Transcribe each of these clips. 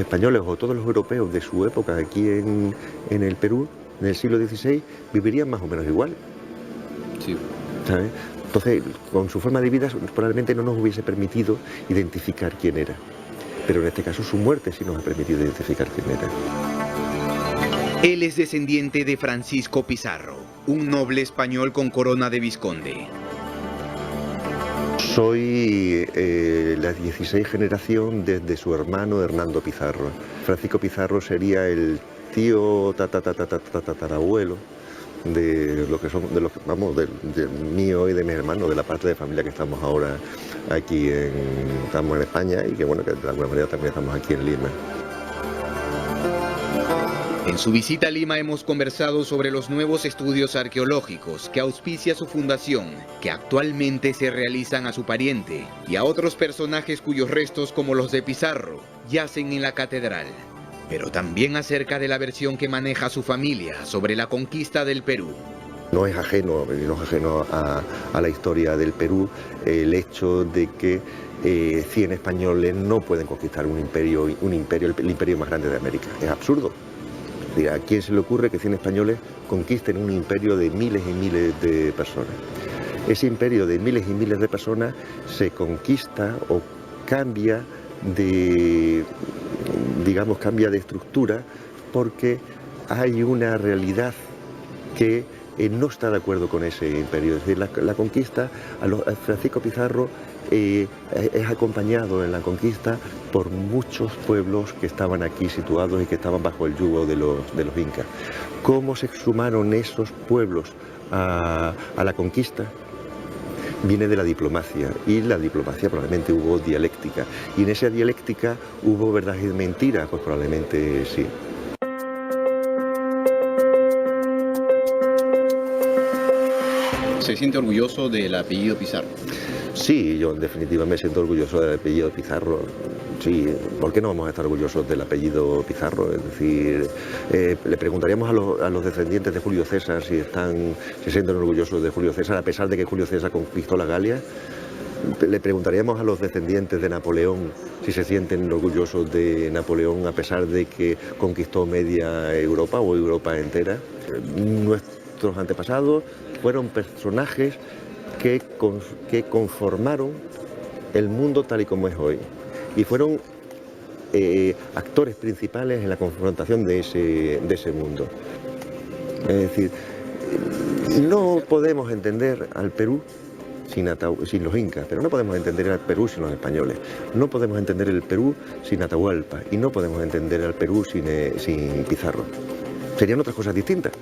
españoles o todos los europeos de su época aquí en el Perú, en el siglo XVI, vivirían más o menos igual. Sí. ¿Sabes? Entonces, con su forma de vida probablemente no nos hubiese permitido identificar quién era. Pero en este caso su muerte sí nos ha permitido identificar quién era. Él es descendiente de Francisco Pizarro, un noble español con corona de vizconde. Soy la 16 generación desde su hermano Hernando Pizarro. Francisco Pizarro sería el tío tatarabuelo de lo que son, del mío y de mis hermanos, de la parte de familia que estamos ahora aquí estamos en España y que bueno, que de alguna manera también estamos aquí en Lima. En su visita a Lima hemos conversado sobre los nuevos estudios arqueológicos que auspicia su fundación, que actualmente se realizan a su pariente y a otros personajes cuyos restos, como los de Pizarro, yacen en la catedral. Pero también acerca de la versión que maneja su familia sobre la conquista del Perú. No es ajeno a la historia del Perú el hecho de que 100 españoles no pueden conquistar el imperio más grande de América. Es absurdo. ¿A quién se le ocurre que 100 españoles conquisten un imperio de miles y miles de personas? Ese imperio de miles y miles de personas se conquista o cambia de estructura porque hay una realidad que no está de acuerdo con ese imperio. Es decir, la conquista, a Francisco Pizarro es acompañado en la conquista por muchos pueblos que estaban aquí situados y que estaban bajo el yugo de los incas. ¿Cómo se sumaron esos pueblos a la conquista? Viene de la diplomacia, y la diplomacia probablemente hubo dialéctica, y en esa dialéctica hubo verdad y mentira, pues probablemente sí. ¿Se siente orgulloso del apellido Pizarro? Sí, yo en definitiva me siento orgulloso del apellido Pizarro. Sí, ¿por qué no vamos a estar orgullosos del apellido Pizarro? Es decir, le preguntaríamos a los descendientes de Julio César si se sienten orgullosos de Julio César, a pesar de que Julio César conquistó la Galia. Le preguntaríamos a los descendientes de Napoleón si se sienten orgullosos de Napoleón, a pesar de que conquistó media Europa o Europa entera. Nuestros antepasados fueron personajes que conformaron el mundo tal y como es hoy y fueron actores principales en la confrontación de ese mundo. Es decir, no podemos entender al Perú sin los incas, pero no podemos entender al Perú sin los españoles, no podemos entender el Perú sin Atahualpa y no podemos entender al Perú sin Pizarro. Serían otras cosas distintas.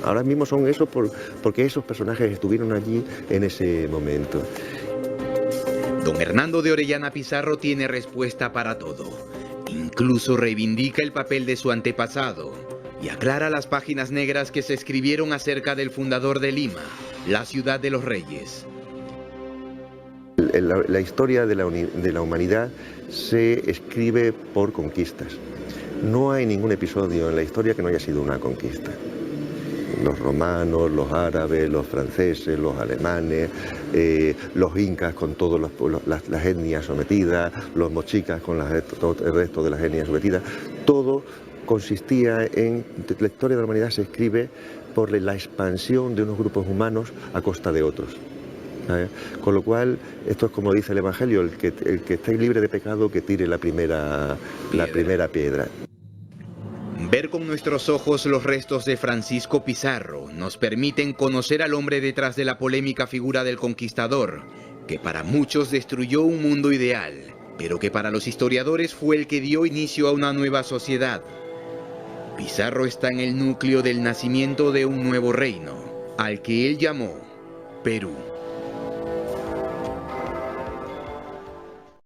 Ahora mismo son eso porque esos personajes estuvieron allí en ese momento. Don Hernando de Orellana Pizarro tiene respuesta para todo. Incluso reivindica el papel de su antepasado y aclara las páginas negras que se escribieron acerca del fundador de Lima, la ciudad de los reyes. La historia de la humanidad se escribe por conquistas. No hay ningún episodio en la historia que no haya sido una conquista. Los romanos, los árabes, los franceses, los alemanes, los incas con todas las etnias sometidas, los mochicas con todo el resto de las etnias sometidas, todo consistía en... La historia de la humanidad se escribe por la expansión de unos grupos humanos a costa de otros. Con lo cual, esto es como dice el Evangelio, el que esté libre de pecado que tire la primera piedra. Ver con nuestros ojos los restos de Francisco Pizarro nos permiten conocer al hombre detrás de la polémica figura del conquistador, que para muchos destruyó un mundo ideal, pero que para los historiadores fue el que dio inicio a una nueva sociedad. Pizarro está en el núcleo del nacimiento de un nuevo reino, al que él llamó Perú.